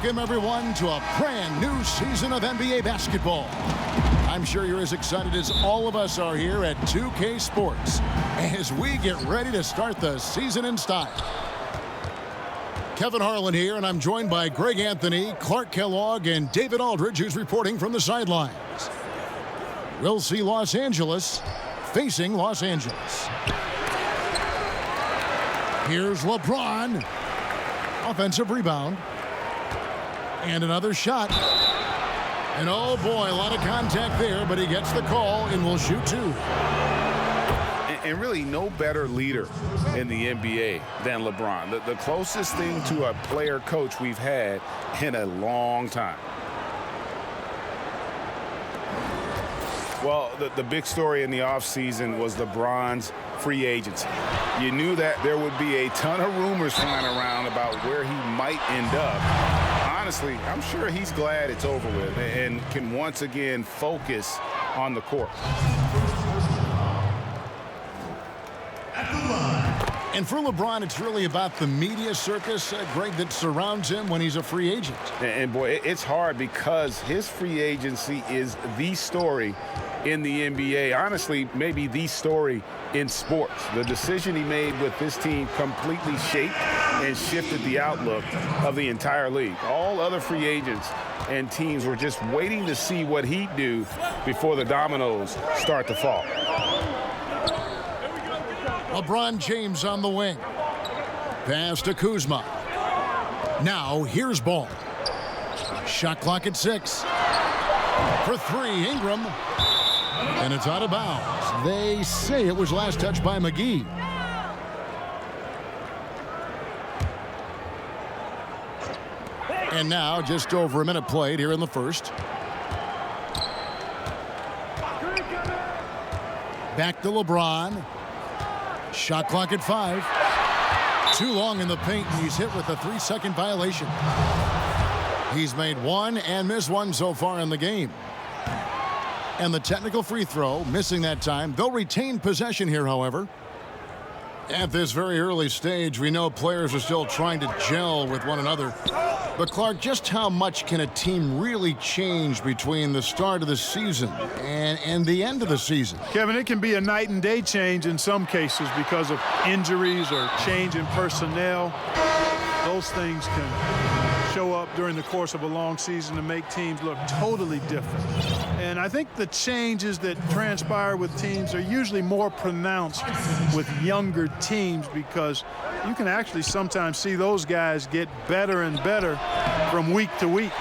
Welcome, everyone, to a brand new season of NBA basketball. I'm sure you're as excited as all of us are here at 2K Sports as we get ready to start the season in style. Kevin Harlan here, and I'm joined by Greg Anthony, Clark Kellogg, and David Aldridge, who's reporting from the sidelines. We'll see Los Angeles facing Los Angeles. Here's LeBron. Offensive rebound. And another shot. And oh boy, a lot of contact there, but he gets the call and will shoot two. And really no better leader in the NBA than LeBron. The closest thing to a player coach we've had in a long time. Well, the big story in the offseason was LeBron's free agency. You knew that there would be a ton of rumors flying around about where he might end up. Honestly, I'm sure he's glad it's over with and can once again focus on the court. And for LeBron, it's really about the media circus, Greg, that surrounds him when he's a free agent. And boy, it's hard because his free agency is the story in the NBA. Honestly, maybe the story in sports. The decision he made with this team completely shaped and shifted the outlook of the entire league. All other free agents and teams were just waiting to see what he'd do before the dominoes start to fall. LeBron James on the wing. Pass to Kuzma. Now here's Ball. Shot clock at 6. For 3, Ingram. And it's out of bounds. They say it was last touched by McGee. And now just over a minute played here in the first. Back to LeBron. Shot clock at 5. Too long in the paint, and he's hit with a 3-second violation. He's made one and missed one so far in the game. And the technical free throw, missing that time. They'll retain possession here, however. At this very early stage, we know players are still trying to gel with one another. But, Clark, just how much can a team really change between the start of the season and the end of the season? Kevin, it can be a night and day change in some cases because of injuries or change in personnel. Those things can show up during the course of a long season to make teams look totally different. And I think the changes that transpire with teams are usually more pronounced with younger teams because you can actually sometimes see those guys get better and better from week to week.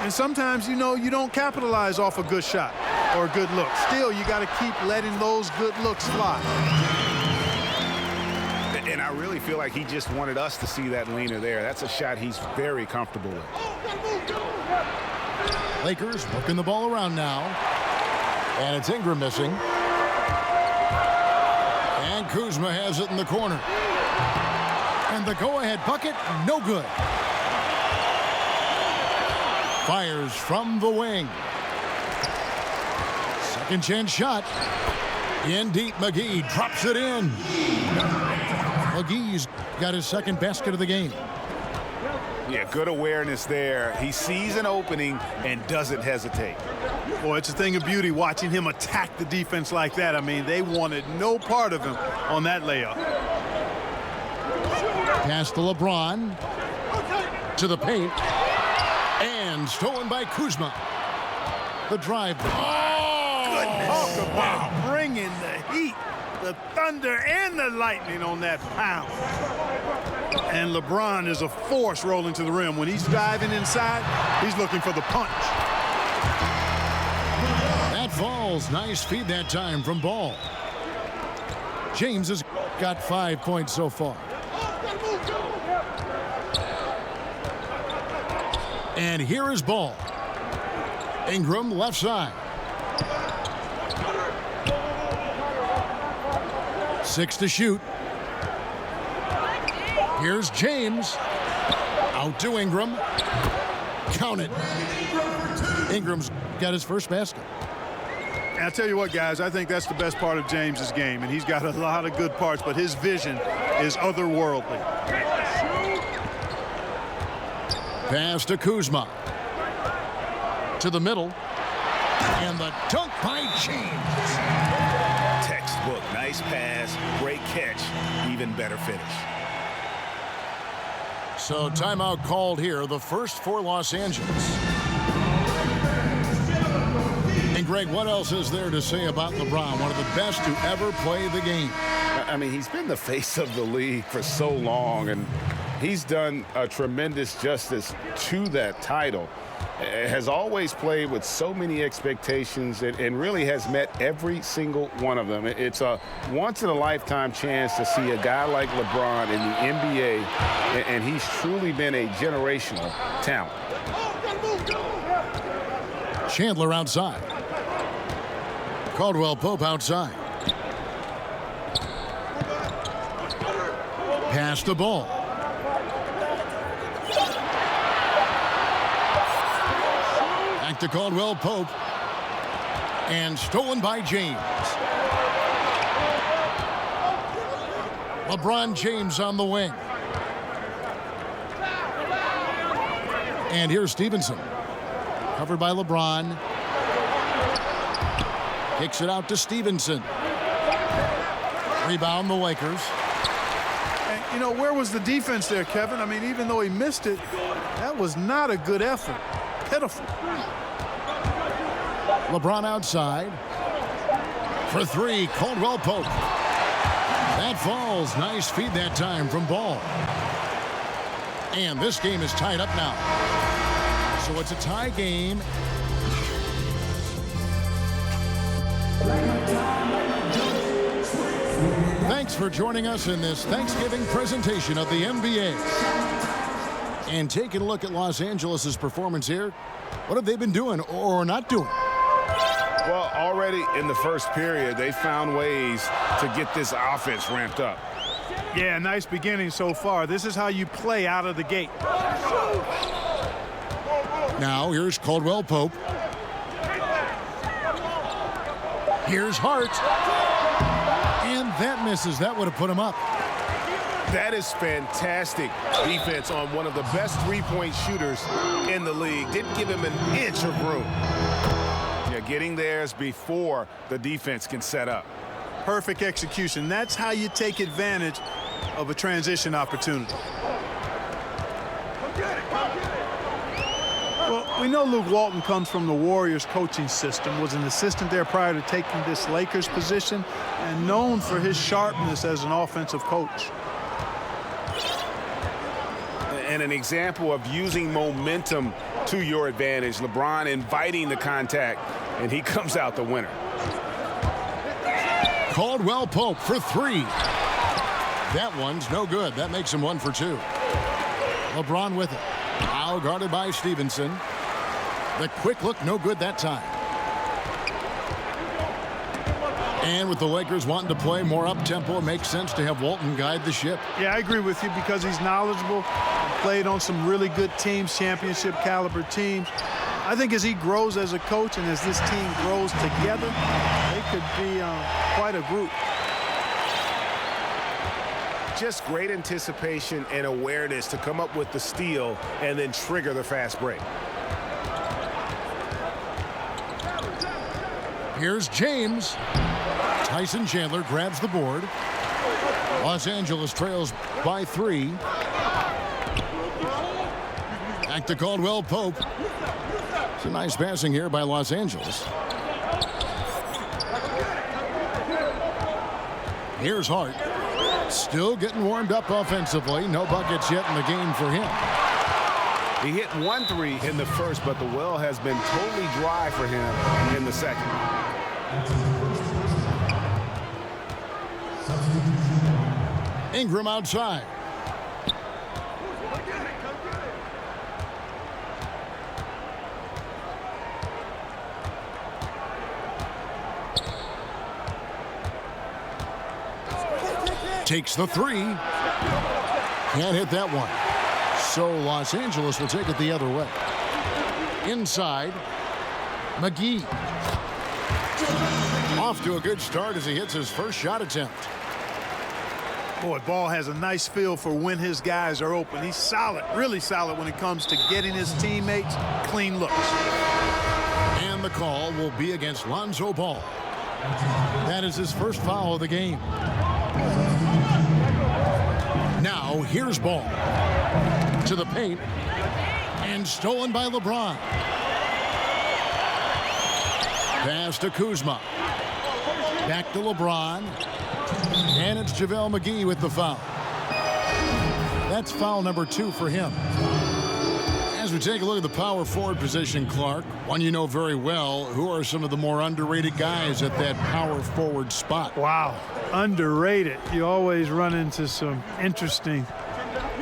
And sometimes, you know, you don't capitalize off a good shot or a good look. Still, you got to keep letting those good looks fly. And I really feel like he just wanted us to see that leaner there. That's a shot he's very comfortable with. Lakers working the ball around now. And it's Ingram missing. And Kuzma has it in the corner. And the go-ahead bucket, no good. Fires from the wing. Second chance shot. In deep, McGee drops it in. McGee's got his second basket of the game. Yeah, good awareness there. He sees an opening and doesn't hesitate. Boy, it's a thing of beauty watching him attack the defense like that. I mean, they wanted no part of him on that layup. Pass to LeBron. To the paint. And stolen by Kuzma. The drive. Oh, goodness. Talk about bringing the heat, the thunder, and the lightning on that pound. And LeBron is a force rolling to the rim. When he's driving inside, he's looking for the punch. That falls. Nice feed that time from Ball. James has got 5 points so far. And here is Ball. Ingram left side. 6 to shoot. Here's James. Out to Ingram. Count it. Ingram's got his first basket. And I'll tell you what, guys, I think that's the best part of James's game. And he's got a lot of good parts, but his vision is otherworldly. Pass to Kuzma. To the middle. And the dunk by James. Textbook. Nice pass. Great catch. Even better finish. So timeout called here. The first for Los Angeles. And Greg, what else is there to say about LeBron? One of the best to ever play the game. I mean, he's been the face of the league for so long, and he's done a tremendous justice to that title. Has always played with so many expectations and really has met every single one of them. It's a once-in-a-lifetime chance to see a guy like LeBron in the NBA, and he's truly been a generational talent. Chandler outside. Caldwell Pope outside. Pass the ball. Back to Caldwell Pope. And stolen by James. LeBron James on the wing. And here's Stevenson. Covered by LeBron. Kicks it out to Stevenson. Rebound the Lakers. And, you know, where was the defense there, Kevin? I mean, even though he missed it, that was not a good effort. Pitiful. LeBron outside. For three, Caldwell Pope. That falls. Nice feed that time from Ball. And this game is tied up now. So it's a tie game. Thanks for joining us in this Thanksgiving presentation of the NBA. And taking a look at Los Angeles' performance here. What have they been doing or not doing? Well, already in the first period, they found ways to get this offense ramped up. Yeah, nice beginning so far. This is how you play out of the gate. Now here's Caldwell Pope. Here's Hart. And that misses. That would have put him up. That is fantastic defense on one of the best three-point shooters in the league. Didn't give him an inch of room. Yeah, getting theirs before the defense can set up. Perfect execution. That's how you take advantage of a transition opportunity. Well, we know Luke Walton comes from the Warriors coaching system, was an assistant there prior to taking this Lakers position, and known for his sharpness as an offensive coach. And an example of using momentum to your advantage. LeBron inviting the contact, and he comes out the winner. Caldwell Pope for three. That one's no good. That makes him 1 for 2. LeBron with it. Now guarded by Stevenson. The quick look, no good that time. And with the Lakers wanting to play more up-tempo, it makes sense to have Walton guide the ship. Yeah, I agree with you because he's knowledgeable, played on some really good teams, championship caliber teams. I think as he grows as a coach and as this team grows together, they could be quite a group. Just great anticipation and awareness to come up with the steal and then trigger the fast break. Here's James. Tyson Chandler grabs the board. Los Angeles trails by 3. Back to Caldwell Pope. It's a nice passing here by Los Angeles. Here's Hart. Still getting warmed up offensively. No buckets yet in the game for him. He hit 1 3 in the first, but the well has been totally dry for him in the second. Ingram outside. Takes the 3. Can't hit that one. So Los Angeles will take it the other way. Inside, McGee. Off to a good start as he hits his first shot attempt. Boy, Ball has a nice feel for when his guys are open. He's solid, really solid when it comes to getting his teammates clean looks. And the call will be against Lonzo Ball. That is his first foul of the game. Now, here's Ball. To the paint. And stolen by LeBron. Pass to Kuzma. Back to LeBron. And it's JaVale McGee with the foul. That's foul number 2 for him. As we take a look at the power forward position, Clark, one you know very well, who are some of the more underrated guys at that power forward spot? Wow, underrated. You always run into some interesting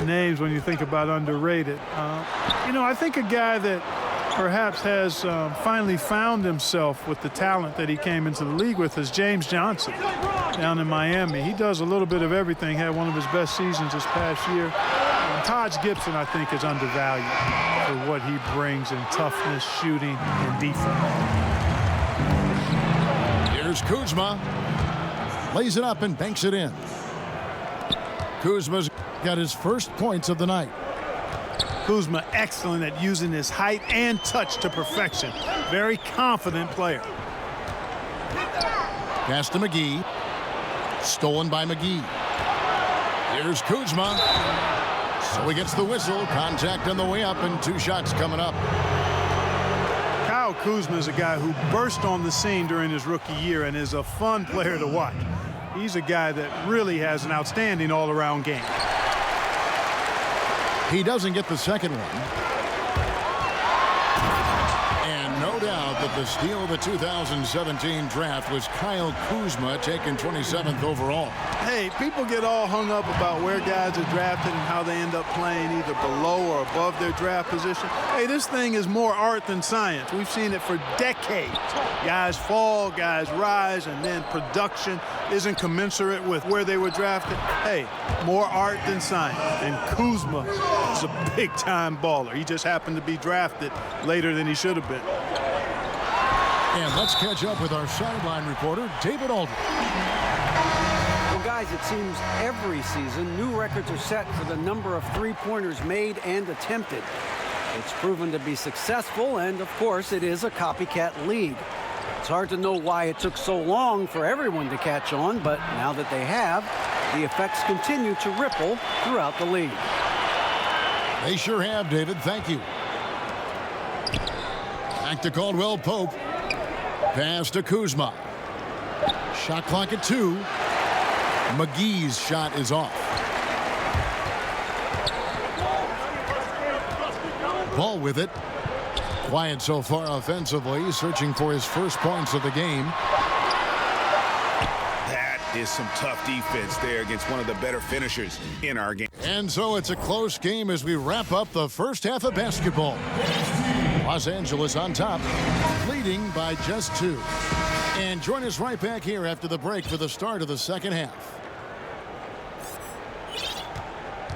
names when you think about underrated. I think a guy that perhaps has finally found himself with the talent that he came into the league with is James Johnson down in Miami. He does a little bit of everything, had one of his best seasons this past year. Taj Gibson, I think, is undervalued for what he brings in toughness, shooting, and defense. Here's Kuzma. Lays it up and banks it in. Kuzma's got his first points of the night. Kuzma excellent at using his height and touch to perfection. Very confident player. Pass to McGee. Stolen by McGee. Here's Kuzma. So he gets the whistle. Contact on the way up and 2 shots coming up. Kyle Kuzma is a guy who burst on the scene during his rookie year and is a fun player to watch. He's a guy that really has an outstanding all-around game. He doesn't get the second one. And no doubt that the steal of the 2017 draft was Kyle Kuzma, taken 27th overall. Hey, people get all hung up about where guys are drafted and how they end up playing either below or above their draft position. Hey, this thing is more art than science. We've seen it for decades. Guys fall, guys rise, and then production isn't commensurate with where they were drafted. Hey, more art than science. And Kuzma is a big-time baller. He just happened to be drafted later than he should have been. And let's catch up with our sideline reporter, David Aldridge. Well, guys, it seems every season new records are set for the number of three-pointers made and attempted. It's proven to be successful, and of course, it is a copycat league. It's hard to know why it took so long for everyone to catch on, but now that they have, the effects continue to ripple throughout the league. They sure have, David. Thank you. Back to Caldwell Pope. Pass to Kuzma. Shot clock at 2. McGee's shot is off. Ball with it. Quiet so far offensively, searching for his first points of the game. That is some tough defense there against one of the better finishers in our game. And so it's a close game as we wrap up the first half of basketball. Los Angeles on top, leading by just 2. And join us right back here after the break for the start of the second half.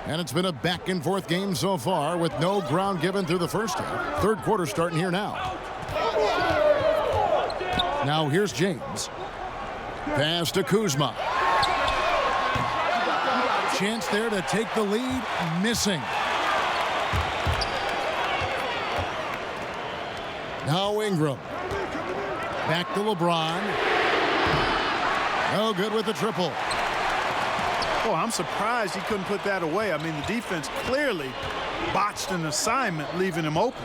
And it's been a back-and-forth game so far with no ground given through the first half. Third quarter starting here now. Now here's James. Pass to Kuzma. Chance there to take the lead. Missing. Now Ingram. Back to LeBron. No good with the triple. Oh, I'm surprised he couldn't put that away. I mean, the defense clearly botched an assignment, leaving him open.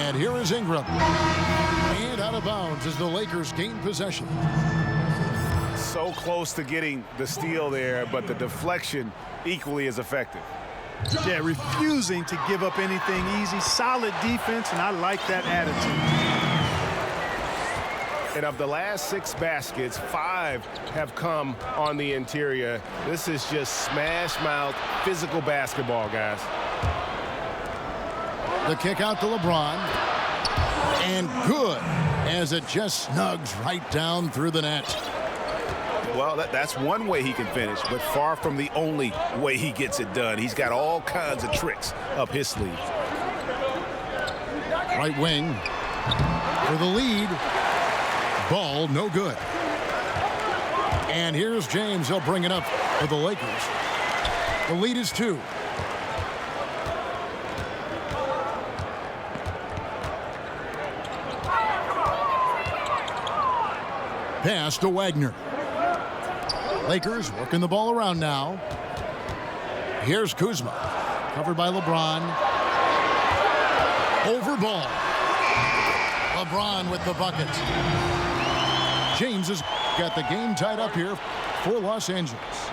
And here is Ingram. And out of bounds as the Lakers gain possession. So close to getting the steal there, but the deflection equally as effective. Yeah, refusing to give up anything easy. Solid defense, and I like that attitude. And of the last 6 baskets, 5 have come on the interior. This is just smash-mouth, physical basketball, guys. The kick out to LeBron. And good, as it just snugs right down through the net. Well, that's one way he can finish, but far from the only way he gets it done. He's got all kinds of tricks up his sleeve. Right wing for the lead. Ball no good. And here's James. He'll bring it up for the Lakers. The lead is 2. Pass to Wagner. Lakers working the ball around now. Here's Kuzma. Covered by LeBron. Over ball. LeBron with the bucket. James has got the game tied up here for Los Angeles.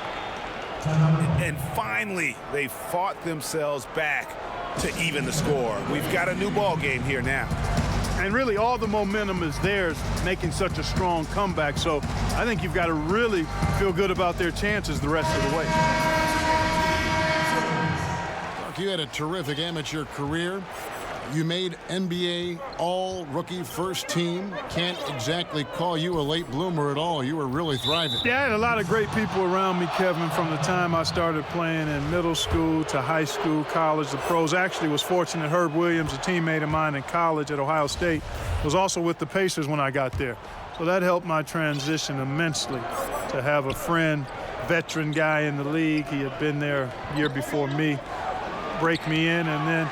And finally, they fought themselves back to even the score. We've got a new ball game here now. And really, all the momentum is theirs, making such a strong comeback. So I think you've got to really feel good about their chances the rest of the way. Mark, you had a terrific amateur career. You made NBA all-rookie first team. Can't exactly call you a late bloomer at all. You were really thriving. Yeah, I had a lot of great people around me, Kevin, from the time I started playing in middle school to high school, college, the pros. Actually was fortunate Herb Williams, a teammate of mine in college at Ohio State, was also with the Pacers when I got there. So that helped my transition immensely to have a friend, veteran guy in the league. He had been there a year before me, break me in, and then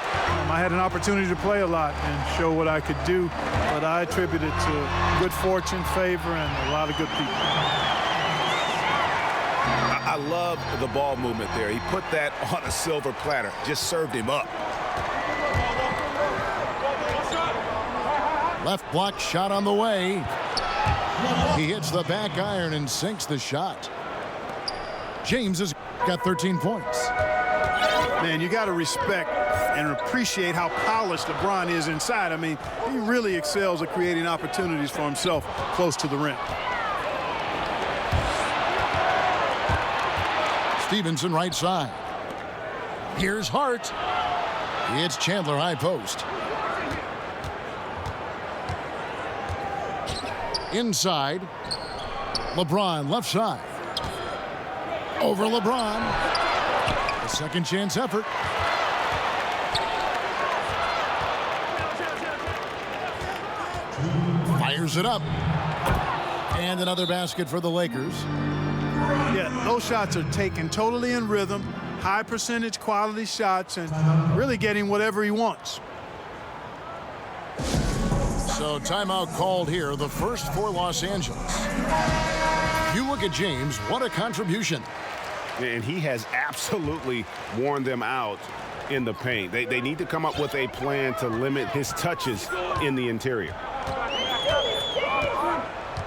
I had an opportunity to play a lot and show what I could do, but I attribute it to good fortune, favor, and a lot of good people. I love the ball movement there. He put that on a silver platter, just served him up. Left block shot on the way. He hits the back iron and sinks the shot. James has got 13 points. Man, you got to respect and appreciate how polished LeBron is inside. I mean, he really excels at creating opportunities for himself close to the rim. Stevenson right side. Here's Hart. It's Chandler high post. Inside. LeBron left side. Over LeBron. A second chance effort. Fires it up. And another basket for the Lakers. Yeah, those shots are taken totally in rhythm, high percentage quality shots, and really getting whatever he wants. So timeout called here, the first for Los Angeles. You look at James, what a contribution. And he has absolutely worn them out in the paint. They need to come up with a plan to limit his touches in the interior.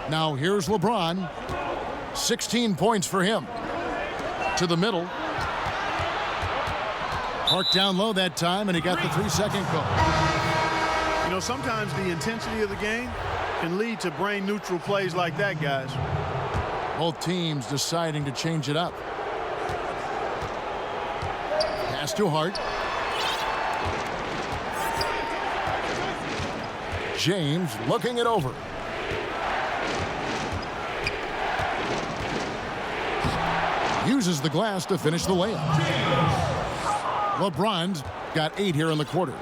Now here's LeBron. 16 points for him. To the middle. Hart down low that time, and he got the 3-second call. You know, sometimes the intensity of the game can lead to brain-neutral plays like that, guys. Both teams deciding to change it up. Pass to Hart. James looking it over. Uses the glass to finish the layup. LeBron's got 8 here in the quarter.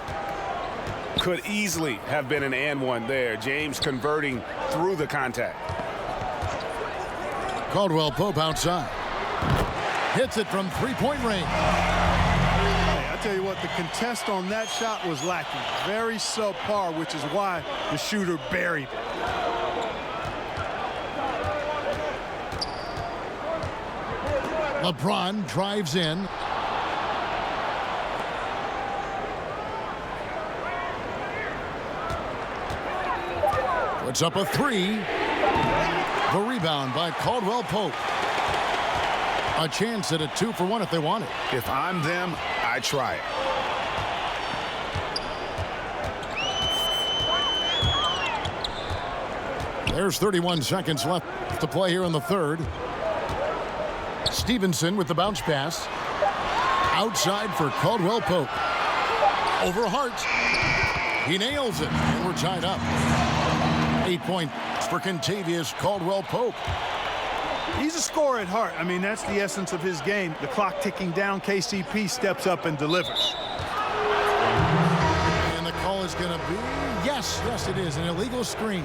Could easily have been an and one there. James converting through the contact. Caldwell Pope outside. Hits it from three-point range. Hey, I tell you what, the contest on that shot was lacking. Very subpar, which is why the shooter buried it. LeBron drives in. Puts up a 3. The rebound by Caldwell Pope. A chance at a 2-for-1 if they want it. If I'm them, I try it. There's 31 seconds left to play here in the third. Stevenson with the bounce pass. Outside for Caldwell Pope. Over Hart. He nails it, and we're tied up. 8 points for Kentavious Caldwell Pope. He's a scorer at heart. I mean, that's the essence of his game. The clock ticking down, KCP steps up and delivers. And the call is going to be, yes, it is, an illegal screen.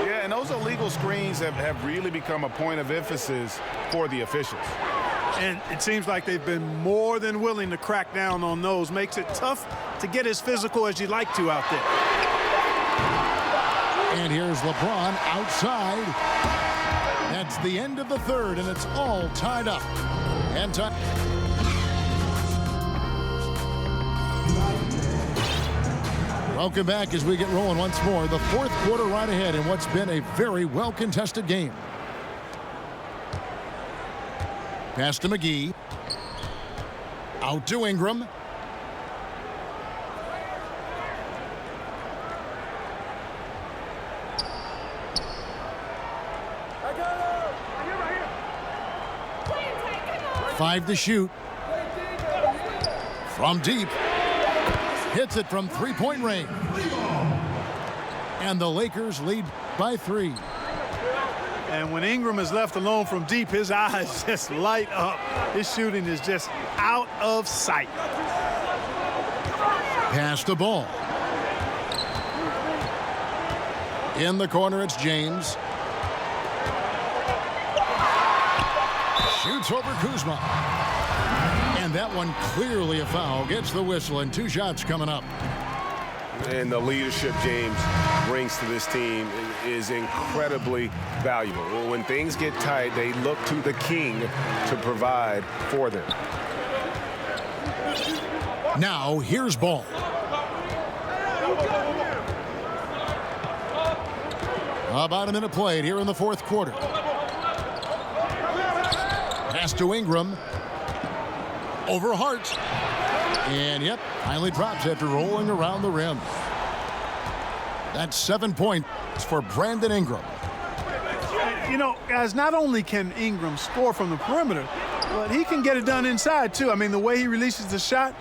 Yeah, and those illegal screens have really become a point of emphasis for the officials. And it seems like they've been more than willing to crack down on those. Makes it tough to get as physical as you'd like to out there. And here's LeBron outside. That's the end of the third, and it's all tied up. And time. Welcome back as we get rolling once more. The fourth quarter right ahead in what's been a very well-contested game. Pass to McGee. Out to Ingram. Five to shoot. From deep. Hits it from three-point range. And the Lakers lead by 3. And when Ingram is left alone from deep, his eyes just light up. His shooting is just out of sight. Pass the ball. In the corner, it's James. Shoots over Kuzma. And that one clearly a foul. Gets the whistle, and 2 shots coming up. And the leadership James brings to this team is incredibly valuable. When things get tight, they look to the king to provide for them. Now, here's Ball. About a minute played here in the fourth quarter. Pass to Ingram. Over Hart. And, yep, finally drops after rolling around the rim. That's 7 points for Brandon Ingram. You know, guys, not only can Ingram score from the perimeter, but he can get it done inside, too. I mean, the way he releases the shot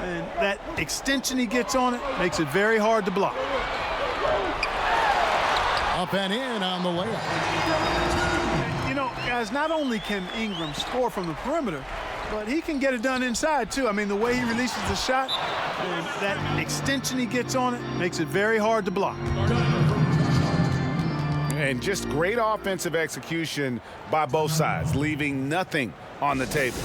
and that extension he gets on it makes it very hard to block. Up and in on the layup. You know, guys, not only can Ingram score from the perimeter, but he can get it done inside, too. I mean, the way he releases the shot and that extension he gets on it makes it very hard to block. And just great offensive execution by both sides, leaving nothing on the table.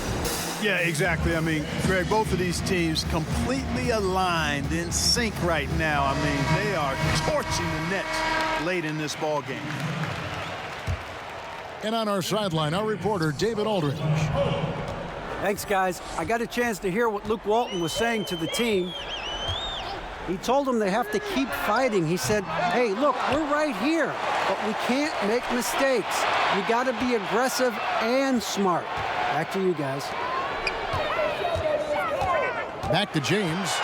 Yeah, exactly. I mean, Greg, both of these teams completely aligned, in sync right now. I mean, they are torching the Nets late in this ball game. And on our sideline, our reporter, David Aldridge. Thanks, guys. I got a chance to hear what Luke Walton was saying to the team. He told them they have to keep fighting. He said, hey, look, we're right here, but we can't make mistakes. You got to be aggressive and smart. Back to you guys. Back to James.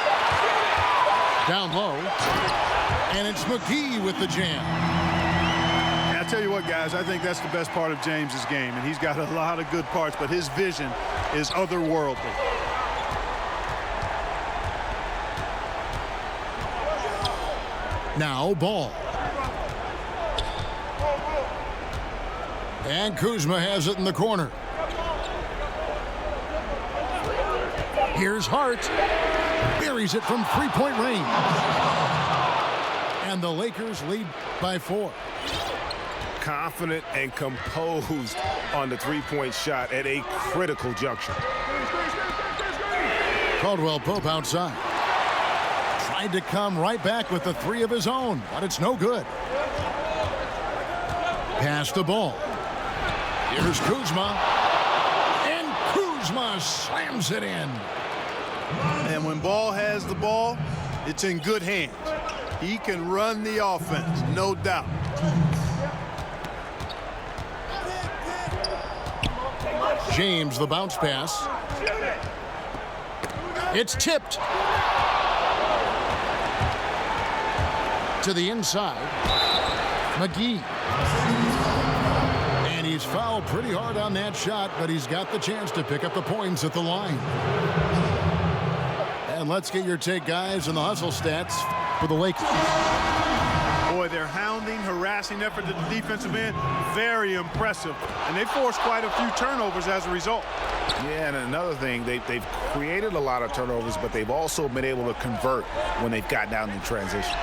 Down low. And it's McGee with the jam. And I'll tell you what, guys, I think that's the best part of James's game. And he's got a lot of good parts, but his vision is otherworldly. Now Ball. And Kuzma has it in the corner. Here's Hart. Buries it from three-point range. And the Lakers lead by 4. Confident and composed on the three-point shot at a critical juncture. Caldwell Pope outside. Tried to come right back with the 3 of his own, but it's no good. Pass the ball. Here's Kuzma. And Kuzma slams it in. And when Ball has the ball, it's in good hands. He can run the offense, no doubt. James, the bounce pass. It's tipped. To the inside. McGee. And he's fouled pretty hard on that shot, but he's got the chance to pick up the points at the line. And let's get your take, guys, on the hustle stats for the Lakers. Boy, their hounding, harassing effort at the defensive end, very impressive. And they forced quite a few turnovers as a result. Yeah, and another thing, they've created a lot of turnovers, but they've also been able to convert when they've got down in transition.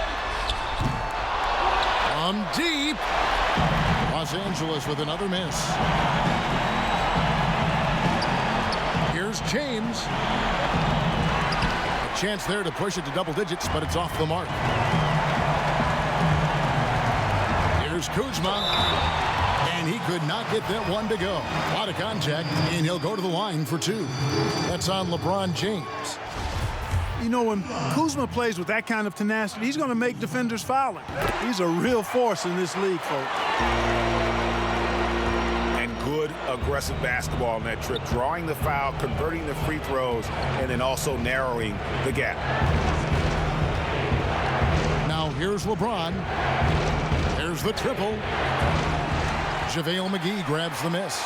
From deep. Los Angeles with another miss. Here's James. A chance there to push it to double digits, but it's off the mark. Here's Kuzma. And he could not get that one to go. A lot of contact, and he'll go to the line for 2. That's on LeBron James. You know, when Kuzma plays with that kind of tenacity, he's going to make defenders foul him. He's a real force in this league, folks. And good, aggressive basketball on that trip. Drawing the foul, converting the free throws, and then also narrowing the gap. Now here's LeBron. There's the triple. JaVale McGee grabs the miss.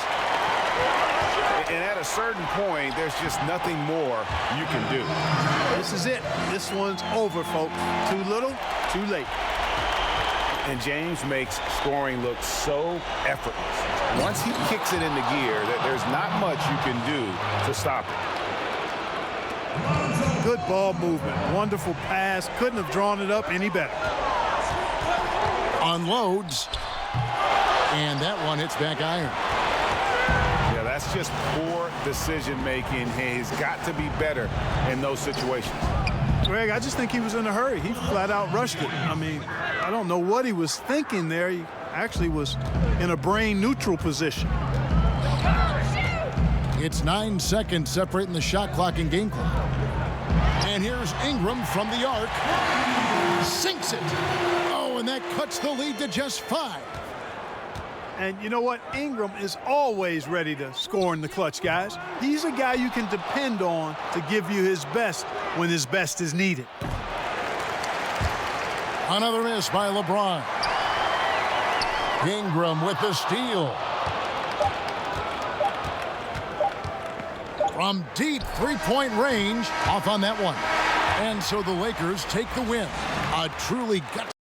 And at a certain point, there's just nothing more you can do. This is it. This one's over, folks. Too little, too late. And James makes scoring look so effortless. Once he kicks it into gear, there's not much you can do to stop it. Good ball movement. Wonderful pass. Couldn't have drawn it up any better. Unloads. And that one hits back iron. Yeah, that's just poor decision-making. He's got to be better in those situations. Greg, I just think he was in a hurry. He flat out rushed it. I mean, I don't know what he was thinking there. He actually was in a brain-neutral position. It's 9 seconds separating the shot clock and game clock. And here's Ingram from the arc. Sinks it. Oh, and that cuts the lead to just 5. And you know what? Ingram is always ready to score in the clutch, guys. He's a guy you can depend on to give you his best when his best is needed. Another miss by LeBron. Ingram with the steal. From deep three-point range, off on that one. And so the Lakers take the win. A truly gut